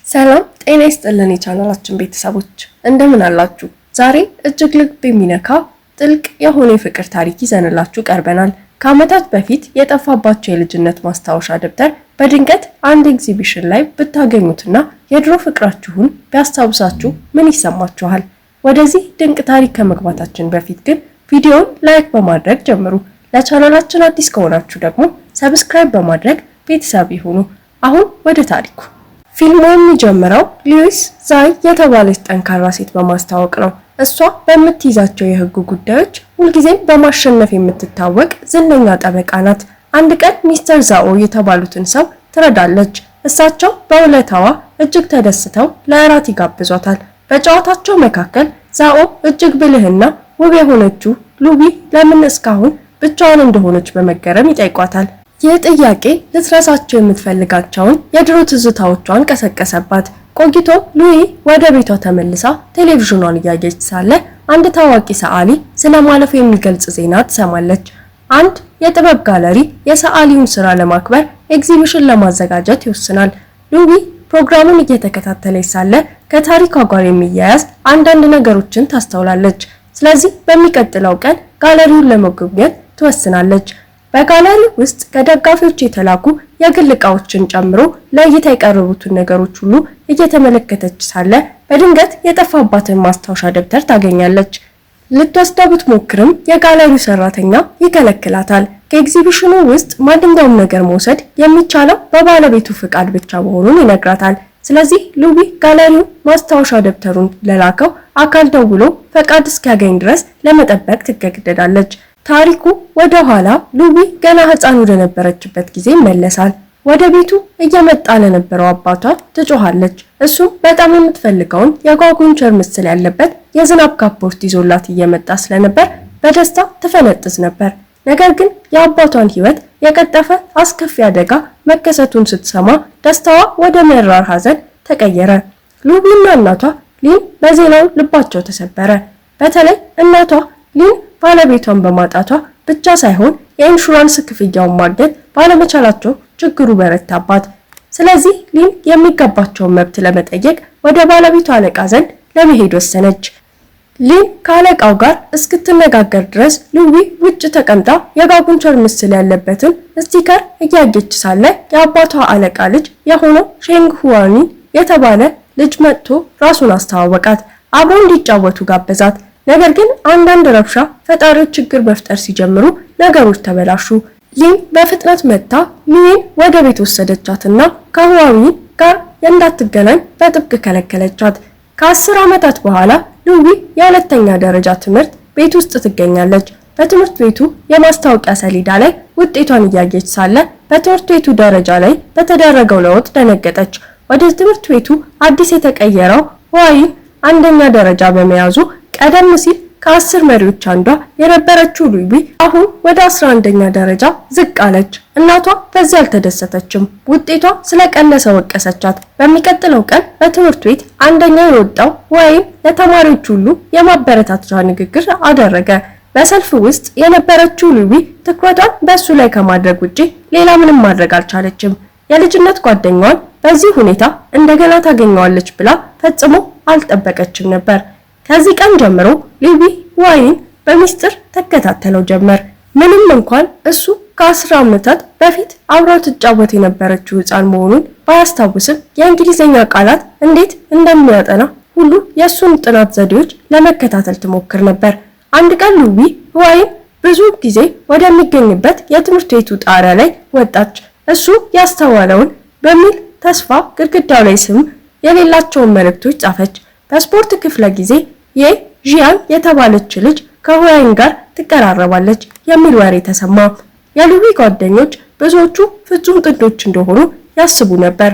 ሰላም ጤና ይስጥልን የቻናላችን ቤተሰቦች እንደምን አላችሁ? ዛሬ እጅግ ልብ የሚነካ ጥልቅ የሆነ የፍቅር ታሪክ ይዘንላችሁ ቀርበናል። ከዓመታት በፊት የጠፋባቸው የልጅነት ማስታወሻ ደብተር በድንገት አንድ ኤግዚቢሽን ላይ ብታገኙትና የድሮ ፍቅራችሁን ቢያስታውሳችሁ ምን ይሰማችኋል? ወደዚህ ድንቅ ታሪክ ከመግባታችን በፊት ግን ቪዲዮውን ላይክ በማድረግ ጀምሩ። ለቻናላችን አዲስ ከሆናችሁ ደግሞ ሰብስክራይብ በማድረግ ቤተሰብ ይሁኑ። አሁን ወደ ታሪኩ። ፊልሙ የሚጀምረው ሉዊስ ዛይ የተባለች ጠንካራ ሴት በማስተዋወቅ ነው። እሷ በምትይዛቸው የህግ ጉዳዮች ሁልጊዜም በማሸነፍ የምትታወቅ ዝነኛ ጠበቃ ናት። አንድ ቀን ሚስተር ዛኦ የተባሉትን ሰው ትረዳለች። እሳቸው በውለታዋ እጅግ ተደስተው ለእራት ይጋብዟታል። በጨዋታቸው መካከል ዛኦ እጅግ ብልህና ውብ የሆነችው ሉቢ ለምን እስካሁን ብቻዋን እንደሆነች በመገረም ይጠይቋታል። ይህ ጥያቄ ልትረሳቸው የምትፈልጋቸውን የድሮ ትዝታዎቿን ቀሰቀሰባት። ቆይቶ ሉዊ ወደ ቤቷ ተመልሳ ቴሌቪዥኗን እያየች ሳለ አንድ ታዋቂ ሰዓሊ ስለማለፉ የሚገልጽ ዜና ትሰማለች። አንድ የጥበብ ጋለሪ የሰዓሊውን ስራ ለማክበር ኤግዚቢሽን ለማዘጋጀት ይወስናል። ሉዊ ፕሮግራሙን እየተከታተለች ሳለ ከታሪኳ ጋር የሚያያዝ አንዳንድ ነገሮችን ታስተውላለች። ስለዚህ በሚቀጥለው ቀን ጋለሪውን ለመጎብኘት ትወስናለች። በጋለሪው ውስጥ ከደጋፊዎች የተላኩ የግል ዕቃዎችን ጨምሮ ለእይታ የቀረቡትን ነገሮች ሁሉ እየተመለከተች ሳለ በድንገት የጠፋባትን ማስታወሻ ደብተር ታገኛለች። ልትወስደው ብትሞክርም የጋለሪው ሰራተኛ ይከለክላታል። ከኤግዚቢሽኑ ውስጥ ማንኛውም ነገር መውሰድ የሚቻለው በባለቤቱ ፍቃድ ብቻ መሆኑን ይነግራታል። ስለዚህ ሉቢ ጋለሪው ማስታወሻ ደብተሩን ለላከው አካል ደውሎ ፈቃድ እስኪያገኝ ድረስ ለመጠበቅ ትገደዳለች። ታሪኩ ወደ ኋላ ሉቢ ገና ሕፃን ወደ ነበረችበት ጊዜ ይመለሳል። ወደ ቤቱ እየመጣ ለነበረው አባቷ ትጮሃለች። እሱም በጣም የምትፈልገውን የጓጉንቸር ምስል ያለበት የዝናብ ካፖርት ይዞላት እየመጣ ስለነበር በደስታ ትፈነጥዝ ነበር። ነገር ግን የአባቷን ሕይወት የቀጠፈ አስከፊ አደጋ መከሰቱን ስትሰማ ደስታዋ ወደ መራር ሐዘን ተቀየረ። ሉቢና እናቷ ሊን በዜናው ልባቸው ተሰበረ። በተለይ እናቷ ሊን ባለቤቷን በማጣቷ ብቻ ሳይሆን የኢንሹራንስ ክፍያውን ማግኘት ባለመቻላቸው ችግሩ በረታባት። ስለዚህ ሊን የሚገባቸውን መብት ለመጠየቅ ወደ ባለቤቷ አለቃ ዘንድ ለመሄድ ወሰነች። ሊን ከአለቃው ጋር እስክትነጋገር ድረስ ሉዊ ውጭ ተቀምጣ የጓጉንቸር ምስል ያለበትን ስቲከር እያየች ሳለ የአባቷ አለቃ ልጅ የሆነው ሼንግ ሁዋኒ የተባለ ልጅ መጥቶ ራሱን አስተዋወቃት። አብረው እንዲጫወቱ ጋበዛት። ነገር ግን አንዳንድ ረብሻ ፈጣሪዎች ችግር መፍጠር ሲጀምሩ ነገሮች ተበላሹ። ሊን በፍጥነት መጥታ ሉዊን ወደ ቤት ወሰደቻትና ከሁዋኒ ጋር እንዳትገናኝ በጥብቅ ከለከለቻት። ከ10 ዓመታት በኋላ ሉዊ የሁለተኛ ደረጃ ትምህርት ቤት ውስጥ ትገኛለች። በትምህርት ቤቱ የማስታወቂያ ሰሌዳ ላይ ውጤቷን እያየች ሳለ በትምህርት ቤቱ ደረጃ ላይ በተደረገው ለውጥ ደነገጠች። ወደ ትምህርት ቤቱ አዲስ የተቀየረው ሁዋኒ አንደኛ ደረጃ በመያዙ ቀደም ሲል ከ10 መሪዎች አንዷ የነበረችው ሉቢ አሁን ወደ 11ኛ ደረጃ ዝቅ አለች። እናቷ በዚህ አልተደሰተችም። ውጤቷ ስለቀነሰ ወቀሰቻት። በሚቀጥለው ቀን በትምህርት ቤት አንደኛ የወጣው ወይም ለተማሪዎች ሁሉ የማበረታቻ ንግግር አደረገ። በሰልፍ ውስጥ የነበረችው ሉቢ ትኩረቷን በእሱ ላይ ከማድረግ ውጪ ሌላ ምንም ማድረግ አልቻለችም። የልጅነት ጓደኛዋን በዚህ ሁኔታ እንደገና ታገኘዋለች ብላ ፈጽሞ አልጠበቀችም ነበር። ከዚህ ቀን ጀምሮ ሉቢ ሁዋኒን በሚስጥር ተከታተለው ጀመር። ምንም እንኳን እሱ ከ10 ዓመታት በፊት አብረው ትጫወት የነበረችው ሕፃን መሆኑን ባያስታውስም የእንግሊዝኛ ቃላት እንዴት እንደሚያጠና ሁሉ የእሱን ጥናት ዘዴዎች ለመከታተል ትሞክር ነበር። አንድ ቀን ሉቢ ሁዋኒን ብዙ ጊዜ ወደሚገኝበት የትምህርት ቤቱ ጣሪያ ላይ ወጣች። እሱ ያስተዋለውን በሚል ተስፋ ግድግዳው ላይ ስም የሌላቸውን መልእክቶች ጻፈች። በስፖርት ክፍለ ጊዜ የጂያን የተባለች ልጅ ከሁዋኒ ጋር ትቀራረባለች የሚል ወሬ ተሰማ። የሉቢ ጓደኞች ብዙዎቹ ፍጹም ጥንዶች እንደሆኑ ያስቡ ነበር።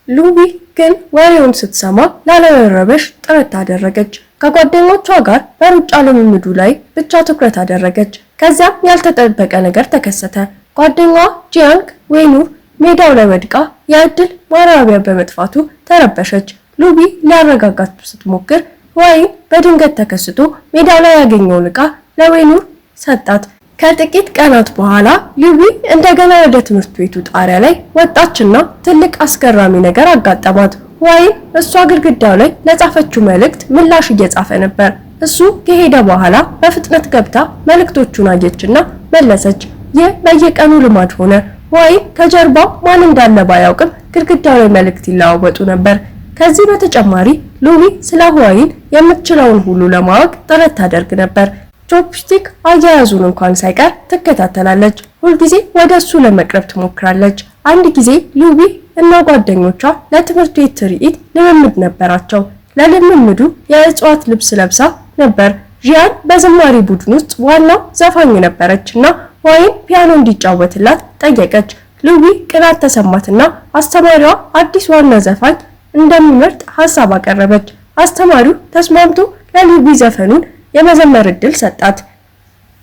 ሉቢ ግን ወሬውን ስትሰማ ላለመረበሽ ጥረት አደረገች። ከጓደኞቿ ጋር በሩጫ ልምምዱ ላይ ብቻ ትኩረት አደረገች። ከዚያም ያልተጠበቀ ነገር ተከሰተ። ጓደኛዋ ጂያንግ ዌኑር ሜዳው ላይ ወድቃ የእድል ማራቢያ በመጥፋቱ ተረበሸች። ሉቢ ሊያረጋጋት ስትሞክር ሁዋኒ በድንገት ተከስቶ ሜዳው ላይ ያገኘውን ዕቃ ለዌኑር ሰጣት። ከጥቂት ቀናት በኋላ ሉዊ እንደገና ወደ ትምህርት ቤቱ ጣሪያ ላይ ወጣችና ትልቅ አስገራሚ ነገር አጋጠማት። ዋይን እሷ ግድግዳው ላይ ለጻፈችው መልእክት ምላሽ እየጻፈ ነበር። እሱ ከሄደ በኋላ በፍጥነት ገብታ መልእክቶቹን አየችና መለሰች። ይህ በየቀኑ ልማድ ሆነ። ዋይን ከጀርባው ማን እንዳለ ባያውቅም ግድግዳው ላይ መልእክት ይለዋወጡ ነበር። ከዚህ በተጨማሪ ሉዊ ስለ ዋይን የምትችለውን ሁሉ ለማወቅ ጥረት ታደርግ ነበር። ቾፕስቲክ አያያዙን እንኳን ሳይቀር ትከታተላለች። ሁልጊዜ ወደ እሱ ለመቅረብ ትሞክራለች። አንድ ጊዜ ሉዊ እና ጓደኞቿ ለትምህርት ቤት ትርኢት ልምምድ ነበራቸው። ለልምምዱ የእጽዋት ልብስ ለብሳ ነበር። ጂያን በዝማሬ ቡድን ውስጥ ዋናው ዘፋኝ ነበረችና ዋይን ፒያኖ እንዲጫወትላት ጠየቀች። ሉዊ ቅናት ተሰማትና አስተማሪዋ አዲስ ዋና ዘፋኝ እንደሚመርጥ ሐሳብ አቀረበች። አስተማሪው ተስማምቶ ለሉዊ ዘፈኑን የመዘመር ዕድል ሰጣት።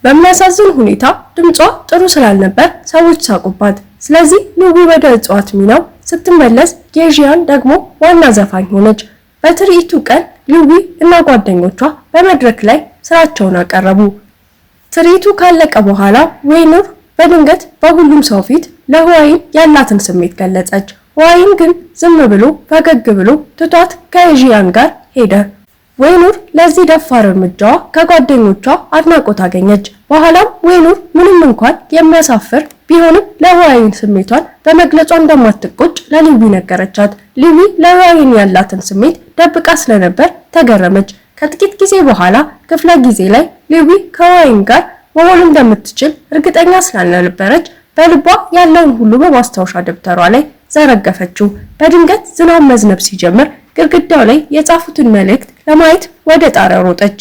በሚያሳዝን ሁኔታ ድምጿ ጥሩ ስላልነበር ሰዎች ሳቁባት። ስለዚህ ሉዊ ወደ እጽዋት ሚናው ስትመለስ የጂያን ደግሞ ዋና ዘፋኝ ሆነች። በትርኢቱ ቀን ሉዊ እና ጓደኞቿ በመድረክ ላይ ስራቸውን አቀረቡ። ትርኢቱ ካለቀ በኋላ ወይኑር በድንገት በሁሉም ሰው ፊት ለዋይን ያላትን ስሜት ገለጸች። ዋይን ግን ዝም ብሎ ፈገግ ብሎ ትቷት ከጂያን ጋር ሄደ። ወይኑር ለዚህ ደፋር እርምጃዋ ከጓደኞቿ አድናቆት አገኘች። በኋላም ወይኑር ምንም እንኳን የሚያሳፍር ቢሆንም ለዋይን ስሜቷን በመግለጿ እንደማትቆጭ ለሉዊ ነገረቻት። ሉዊ ለዋይን ያላትን ስሜት ደብቃ ስለነበር ተገረመች። ከጥቂት ጊዜ በኋላ ክፍለ ጊዜ ላይ ሉዊ ከዋይን ጋር መሆን እንደምትችል እርግጠኛ ስላልነበረች በልቧ ያለውን ሁሉ በማስታወሻ ደብተሯ ላይ ዘረገፈችው። በድንገት ዝናብ መዝነብ ሲጀምር ግድግዳው ላይ የጻፉትን መልእክት ለማየት ወደ ጣሪያው ሮጠች።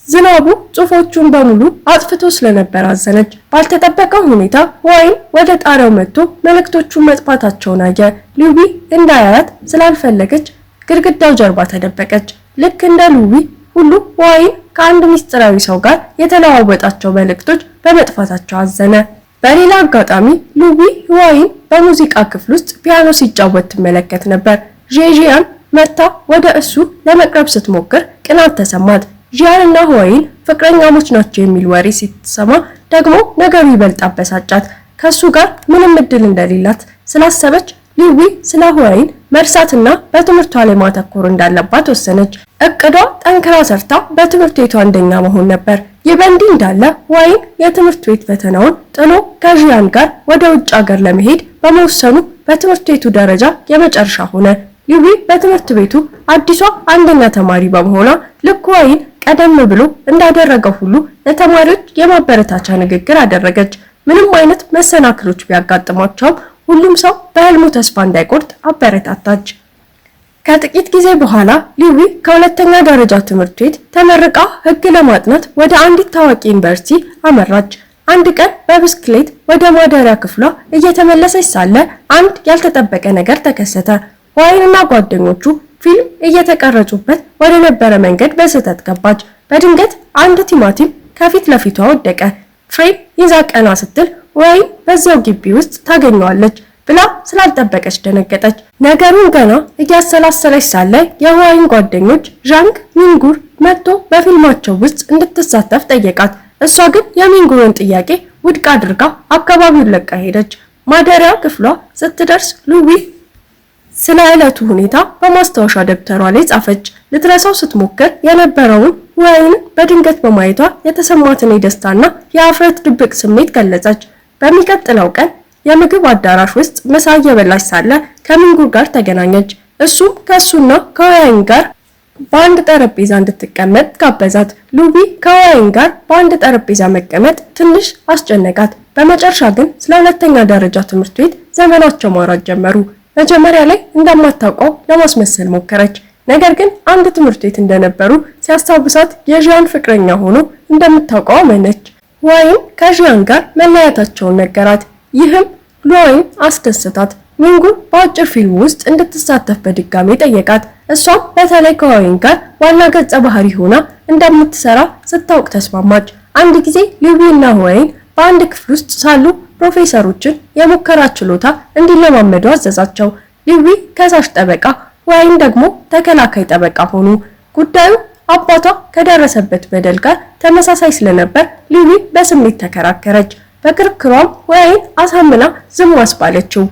ዝናቡ ጽሑፎቹን በሙሉ አጥፍቶ ስለነበር አዘነች። ባልተጠበቀ ሁኔታ ዋይን ወደ ጣሪያው መጥቶ መልእክቶቹን መጥፋታቸውን አየ። ሉዊ እንዳያያት ስላልፈለገች ግድግዳው ጀርባ ተደበቀች። ልክ እንደ ሉዊ ሁሉ ዋይን ከአንድ ምስጢራዊ ሰው ጋር የተለዋወጣቸው መልእክቶች በመጥፋታቸው አዘነ። በሌላ አጋጣሚ ሉዊ ዋይን በሙዚቃ ክፍል ውስጥ ፒያኖ ሲጫወት ትመለከት ነበር። ጂያን መታ ወደ እሱ ለመቅረብ ስትሞክር ቅናት ተሰማት። ጂያን እና ዋይን ፍቅረኛሞች ናቸው የሚል ወሬ ስትሰማ ደግሞ ነገሩ ይበልጥ አበሳጫት። ከሱ ጋር ምንም እድል እንደሌላት ስላሰበች ሉዊ ስለ ዋይን መርሳትና በትምህርቷ ላይ ማተኮር እንዳለባት ወሰነች። እቅዷ ጠንክራ ሰርታ በትምህርት ቤቷ አንደኛ መሆን ነበር። ይህ በእንዲህ እንዳለ ዋይን የትምህርት ቤት ፈተናውን ጥሎ ከጂያን ጋር ወደ ውጭ ሀገር ለመሄድ በመወሰኑ በትምህርት ቤቱ ደረጃ የመጨረሻ ሆነ። ሉዊ በትምህርት ቤቱ አዲሷ አንደኛ ተማሪ በመሆኗ ልክ ዋይን ቀደም ብሎ እንዳደረገው ሁሉ ለተማሪዎች የማበረታቻ ንግግር አደረገች። ምንም አይነት መሰናክሎች ቢያጋጥሟቸውም ሁሉም ሰው በህልሙ ተስፋ እንዳይቆርጥ አበረታታች። ከጥቂት ጊዜ በኋላ ሉዊ ከሁለተኛ ደረጃ ትምህርት ቤት ተመርቃ ሕግ ለማጥናት ወደ አንዲት ታዋቂ ዩኒቨርሲቲ አመራች። አንድ ቀን በብስክሌት ወደ ማደሪያ ክፍሏ እየተመለሰች ሳለ አንድ ያልተጠበቀ ነገር ተከሰተ። ዋይንና ጓደኞቹ ፊልም እየተቀረጹበት ወደ ነበረ መንገድ በስህተት ገባች። በድንገት አንድ ቲማቲም ከፊት ለፊቷ ወደቀ። ፍሬም ይዛ ቀና ስትል ዋይን በዚያው ግቢ ውስጥ ታገኘዋለች ብላ ስላልጠበቀች ደነገጠች። ነገሩን ገና እያሰላሰለች ሳለ የዋይን ጓደኞች ዣንግ ሚንጉር መጥቶ በፊልማቸው ውስጥ እንድትሳተፍ ጠየቃት። እሷ ግን የሚንጉርን ጥያቄ ውድቅ አድርጋ አካባቢውን ለቃ ሄደች። ማደሪያ ክፍሏ ስትደርስ ሉዊ ስለ ዕለቱ ሁኔታ በማስታወሻ ደብተሯ ላይ ጻፈች። ልትረሳው ስትሞክር የነበረውን ዋይን በድንገት በማየቷ የተሰማትን የደስታና የአፍረት ድብቅ ስሜት ገለጸች። በሚቀጥለው ቀን የምግብ አዳራሽ ውስጥ ምሳ እየበላች ሳለ ከሚንጉር ጋር ተገናኘች። እሱም ከሱና ከዋይን ጋር በአንድ ጠረጴዛ እንድትቀመጥ ጋበዛት። ሉዊ ከዋይን ጋር በአንድ ጠረጴዛ መቀመጥ ትንሽ አስጨነቃት። በመጨረሻ ግን ስለ ሁለተኛ ደረጃ ትምህርት ቤት ዘመናቸው ማውራት ጀመሩ። መጀመሪያ ላይ እንደማታውቀው ለማስመሰል ሞከረች። ነገር ግን አንድ ትምህርት ቤት እንደነበሩ ሲያስታውሳት የጂያን ፍቅረኛ ሆኖ እንደምታውቀው አመነች። ዋይን ከጂያን ጋር መለያየታቸውን ነገራት። ይህም ሉዊን አስደሰታት። ሚንጉር በአጭር ፊልም ውስጥ እንድትሳተፍ በድጋሚ ጠየቃት። እሷም በተለይ ከዋይን ጋር ዋና ገጸ ባህሪ ሆና እንደምትሰራ ስታውቅ ተስማማች። አንድ ጊዜ ሉዊ እና ዋይን በአንድ ክፍል ውስጥ ሳሉ ፕሮፌሰሮችን የሙከራ ችሎታ እንዲለማመዱ አዘዛቸው። ሉዊ ከሳሽ ጠበቃ፣ ዋይን ደግሞ ተከላካይ ጠበቃ ሆኑ። ጉዳዩ አባቷ ከደረሰበት በደል ጋር ተመሳሳይ ስለነበር ሉዊ በስሜት ተከራከረች። በክርክሯም ሁዋይን አሳምና ዝም አስባለችው።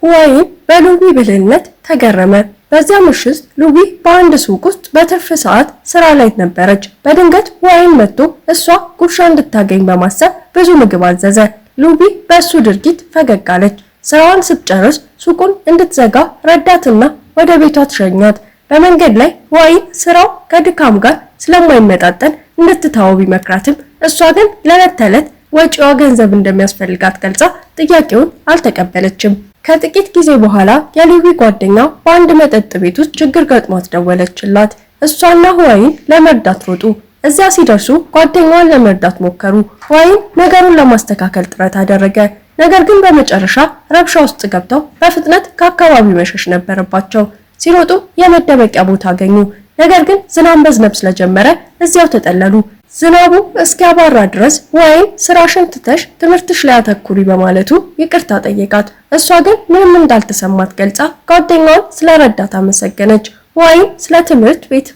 ሁዋይን በሉዊ ብልህነት ተገረመ። በዚያ ምሽት ሉዊ በአንድ ሱቅ ውስጥ በትርፍ ሰዓት ስራ ላይ ነበረች። በድንገት ሁዋይን መጥቶ እሷ ጉርሻ እንድታገኝ በማሰብ ብዙ ምግብ አዘዘ። ሉዊ በእሱ ድርጊት ፈገግ አለች። ስራዋን ስትጨርስ ሱቁን እንድትዘጋ ረዳትና ወደ ቤቷ ትሸኛት። በመንገድ ላይ ሁዋይን ስራው ከድካም ጋር ስለማይመጣጠን እንድትተወው ቢመክራትም እሷ ግን ለዕለት ተዕለት ወጪዋ ገንዘብ እንደሚያስፈልጋት ገልጻ ጥያቄውን አልተቀበለችም። ከጥቂት ጊዜ በኋላ የሉዊ ጓደኛ በአንድ መጠጥ ቤት ውስጥ ችግር ገጥሟት ደወለችላት። እሷና ሁዋይን ለመርዳት ሮጡ። እዚያ ሲደርሱ ጓደኛዋን ለመርዳት ሞከሩ። ሁዋይን ነገሩን ለማስተካከል ጥረት አደረገ። ነገር ግን በመጨረሻ ረብሻ ውስጥ ገብተው በፍጥነት ከአካባቢው መሸሽ ነበረባቸው። ሲሮጡ የመደበቂያ ቦታ አገኙ። ነገር ግን ዝናብ መዝነብ ስለጀመረ እዚያው ተጠለሉ። ዝናቡ እስኪያባራ ድረስ ሁዋይን ስራሽን ትተሽ ትምህርትሽ ላይ አተኩሪ በማለቱ ይቅርታ ጠየቃት። እሷ ግን ምንም እንዳልተሰማት ገልጻ ጓደኛዋን ስለረዳት አመሰገነች። ሁዋይን ስለ ትምህርት ቤት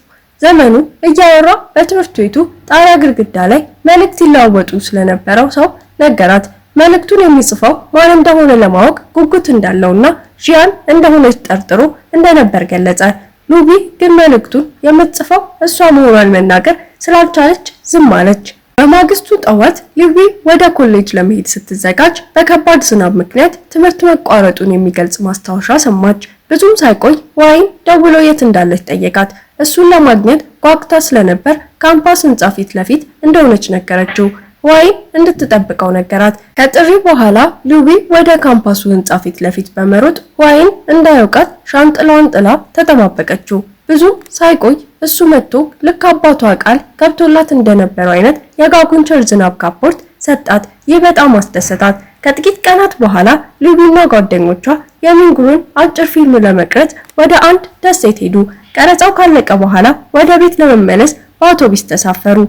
ዘመኑ እያወራ በትምህርት ቤቱ ጣሪያ ግድግዳ ላይ መልእክት ይለዋወጡ ስለነበረው ሰው ነገራት። መልእክቱን የሚጽፈው ማን እንደሆነ ለማወቅ ጉጉት እንዳለውና ጂያን እንደሆነች ጠርጥሮ እንደነበር ገለጸ። ሉዊ ግን መልእክቱን የምትጽፈው እሷ መሆኗን መናገር ስላልቻለች ዝም አለች። በማግስቱ ጠዋት ሉዊ ወደ ኮሌጅ ለመሄድ ስትዘጋጅ በከባድ ዝናብ ምክንያት ትምህርት መቋረጡን የሚገልጽ ማስታወሻ ሰማች። ብዙም ሳይቆይ ሁዋይን ደውሎ የት እንዳለች ጠየቃት። እሱን ለማግኘት ጓጉታ ስለነበር ካምፓስ ህንጻ ፊት ለፊት እንደሆነች ነገረችው። ሁዋይን እንድትጠብቀው ነገራት። ከጥሪ በኋላ ሉዊ ወደ ካምፓሱ ህንጻ ፊት ለፊት በመሮጥ ሁዋይን እንዳያውቃት ሻንጥላዋን ጥላ ተጠባበቀችው። ብዙ ሳይቆይ እሱ መጥቶ ልክ አባቷ ቃል ገብቶላት እንደነበረው አይነት የጋጉንቸር ዝናብ ካፖርት ሰጣት። ይህ በጣም አስደሰታት። ከጥቂት ቀናት በኋላ ሉዊና ጓደኞቿ የሚንጉሩን አጭር ፊልም ለመቅረጽ ወደ አንድ ደሴት ሄዱ። ቀረጻው ካለቀ በኋላ ወደ ቤት ለመመለስ በአውቶቡስ ተሳፈሩ።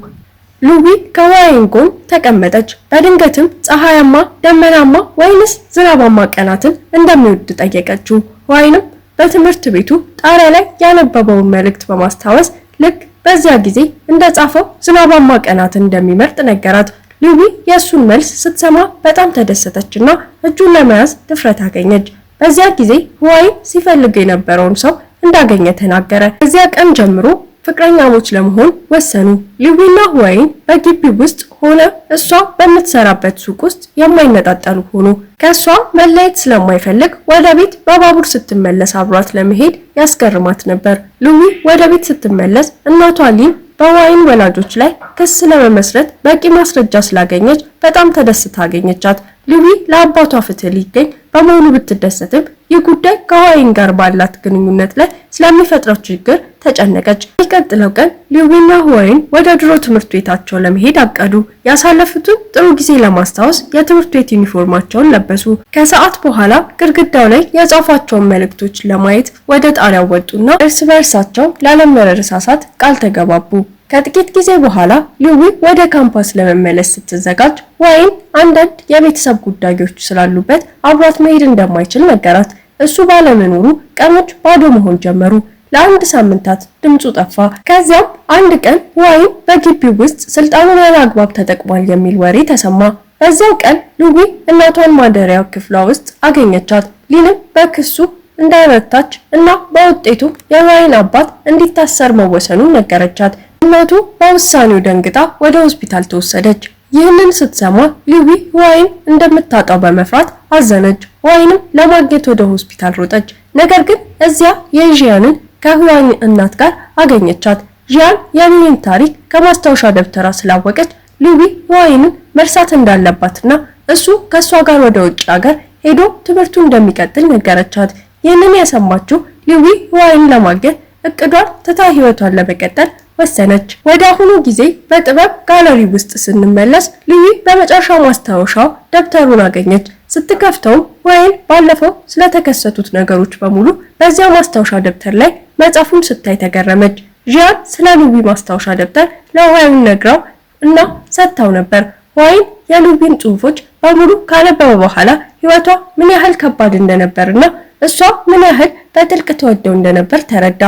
ሉዊ ከሁዋይን ጎን ተቀመጠች። በድንገትም ፀሐያማ፣ ደመናማ ወይንስ ዝናባማ ቀናትን እንደሚወድ ጠየቀችው። ሁዋይንም በትምህርት ቤቱ ጣሪያ ላይ ያነበበውን መልእክት በማስታወስ ልክ በዚያ ጊዜ እንደጻፈው ዝናባማ ቀናትን እንደሚመርጥ ነገራት። ሉዊ የእሱን መልስ ስትሰማ በጣም ተደሰተችና እጁን ለመያዝ ድፍረት አገኘች። በዚያ ጊዜ ሁዋይን ሲፈልግ የነበረውን ሰው እንዳገኘ ተናገረ። ከዚያ ቀን ጀምሮ ፍቅረኛሞች ለመሆን ወሰኑ። ሉዊና ሁዋይን በግቢ ውስጥ ሆነ እሷ በምትሰራበት ሱቅ ውስጥ የማይነጣጠሉ ሆኑ። ከእሷ መለየት ስለማይፈልግ ወደ ቤት በባቡር ስትመለስ አብሯት ለመሄድ ያስገርማት ነበር። ሉዊ ወደ ቤት ስትመለስ እናቷ ሊን በሁዋይን ወላጆች ላይ ክስ ለመመስረት በቂ ማስረጃ ስላገኘች በጣም ተደስታ አገኘቻት። ሉዊ ለአባቷ ፍትህ ሊገኝ በመሆኑ ብትደሰትም ይህ ጉዳይ ከሁዋይን ጋር ባላት ግንኙነት ላይ ስለሚፈጥረው ችግር ተጨነቀች። የሚቀጥለው ቀን ሉዊና ሁዋይን ወደ ድሮ ትምህርት ቤታቸው ለመሄድ አቀዱ። ያሳለፉትን ጥሩ ጊዜ ለማስታወስ የትምህርት ቤት ዩኒፎርማቸውን ለበሱ። ከሰዓት በኋላ ግድግዳው ላይ የጻፏቸውን መልእክቶች ለማየት ወደ ጣሪያው ወጡና እርስ በእርሳቸው ላለመረሳሳት ቃል ተገባቡ። ከጥቂት ጊዜ በኋላ ሉዊ ወደ ካምፓስ ለመመለስ ስትዘጋጅ ሁዋይን አንዳንድ የቤተሰብ ጉዳዮች ስላሉበት አብሯት መሄድ እንደማይችል ነገራት። እሱ ባለመኖሩ ቀኖች ባዶ መሆን ጀመሩ። ለአንድ ሳምንታት ድምፁ ጠፋ። ከዚያም አንድ ቀን ሁዋይን በግቢው ውስጥ ስልጣኑን ያለ አግባብ ተጠቅሟል የሚል ወሬ ተሰማ። በዚያው ቀን ሉዊ እናቷን ማደሪያ ክፍሏ ውስጥ አገኘቻት። ሊንም በክሱ እንዳይረታች እና በውጤቱ የሁዋይን አባት እንዲታሰር መወሰኑን ነገረቻት። እናቱ በውሳኔው ደንግጣ ወደ ሆስፒታል ተወሰደች። ይህንን ስትሰማ ሉዊ ሁዋይን እንደምታጣው በመፍራት አዘነች። ሁዋይንም ለማግኘት ወደ ሆስፒታል ሮጠች። ነገር ግን እዚያ የጂያንን ከሁዋይን እናት ጋር አገኘቻት። ጂያን የሉዊን ታሪክ ከማስታወሻ ደብተራ ስላወቀች ሉዊ ሁዋይንን መርሳት እንዳለባትና እሱ ከሷ ጋር ወደ ውጭ ሀገር ሄዶ ትምህርቱን እንደሚቀጥል ነገረቻት። ይህንን የሰማችው ሉዊ ሁዋይንን ለማግኘት እቅዷን ትታ ህይወቷን ለመቀጠል ወሰነች። ወደ አሁኑ ጊዜ በጥበብ ጋለሪ ውስጥ ስንመለስ ሉዊ በመጨረሻ ማስታወሻው ደብተሩን አገኘች። ስትከፍተው ሁዋይን ባለፈው ስለተከሰቱት ነገሮች በሙሉ በዚያ ማስታወሻ ደብተር ላይ መጻፉን ስታይ ተገረመች። ጂያን ስለ ሉዊ ማስታወሻ ደብተር ለሁዋይን ነግራው እና ሰጥታው ነበር። ሁዋይን የሉዊን ጽሑፎች በሙሉ ካነበበ በኋላ ህይወቷ ምን ያህል ከባድ እንደነበርና እሷ ምን ያህል በጥልቅ ተወደው እንደነበር ተረዳ።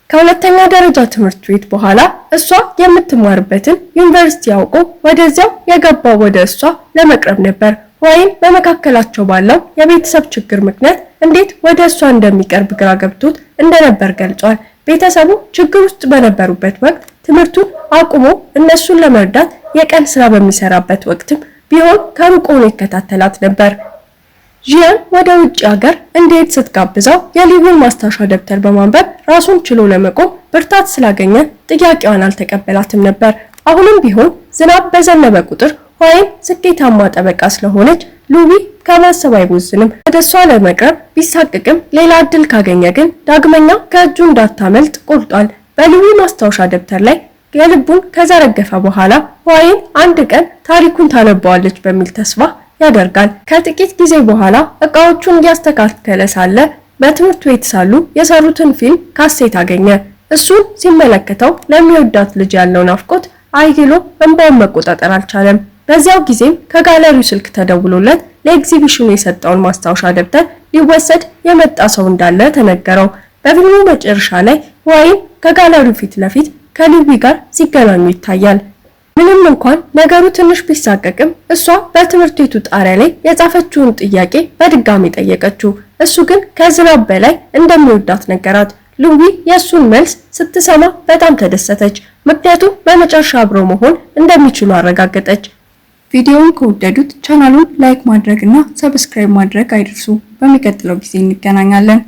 ከሁለተኛ ደረጃ ትምህርት ቤት በኋላ እሷ የምትማርበትን ዩኒቨርሲቲ አውቆ ወደዚያው የገባው ወደ እሷ ለመቅረብ ነበር። ህዋይን በመካከላቸው ባለው የቤተሰብ ችግር ምክንያት እንዴት ወደ እሷ እንደሚቀርብ ግራ ገብቶት እንደነበር ገልጿል። ቤተሰቡ ችግር ውስጥ በነበሩበት ወቅት ትምህርቱን አቁሞ እነሱን ለመርዳት የቀን ስራ በሚሰራበት ወቅትም ቢሆን ከሩቅ ሆኖ ይከታተላት ነበር። ጂያን ወደ ውጭ ሀገር እንዲሄድ ስትጋብዘው የሊዊን ማስታወሻ ደብተር በማንበብ ራሱን ችሎ ለመቆም ብርታት ስላገኘ ጥያቄዋን አልተቀበላትም ነበር። አሁንም ቢሆን ዝናብ በዘነበ ቁጥር ህዋይን ስኬታማ ጠበቃ ስለሆነች ሉዊ ከማሰብ አይቦዝንም። ወደ እሷ ለመቅረብ ቢሳቅቅም ሌላ እድል ካገኘ ግን ዳግመኛ ከእጁ እንዳታመልጥ ቆርጧል። በሉዊ ማስታወሻ ደብተር ላይ የልቡን ከዘረገፈ በኋላ ህዋይን አንድ ቀን ታሪኩን ታነባዋለች በሚል ተስፋ ያደርጋል። ከጥቂት ጊዜ በኋላ እቃዎቹን እያስተካከለ ሳለ በትምህርት ቤት ሳሉ የሰሩትን ፊልም ካሴት አገኘ። እሱን ሲመለከተው ለሚወዳት ልጅ ያለው ናፍቆት አይሎ እንባውን መቆጣጠር አልቻለም። በዚያው ጊዜም ከጋለሪው ስልክ ተደውሎለት ለኤግዚቢሽኑ የሰጠውን ማስታወሻ ደብተር ሊወሰድ የመጣ ሰው እንዳለ ተነገረው። በፊልሙ መጨረሻ ላይ ህዋይን ከጋለሪው ፊት ለፊት ከሉዊ ጋር ሲገናኙ ይታያል። ምንም እንኳን ነገሩ ትንሽ ቢሳቀቅም እሷ በትምህርት ቤቱ ጣሪያ ላይ የጻፈችውን ጥያቄ በድጋሚ ጠየቀችው። እሱ ግን ከዝናብ በላይ እንደሚወዳት ነገራት። ሉዊ የእሱን መልስ ስትሰማ በጣም ተደሰተች፣ ምክንያቱም በመጨረሻ አብሮ መሆን እንደሚችሉ አረጋገጠች። ቪዲዮውን ከወደዱት ቻናሉን ላይክ ማድረግ እና ሰብስክራይብ ማድረግ አይርሱ። በሚቀጥለው ጊዜ እንገናኛለን።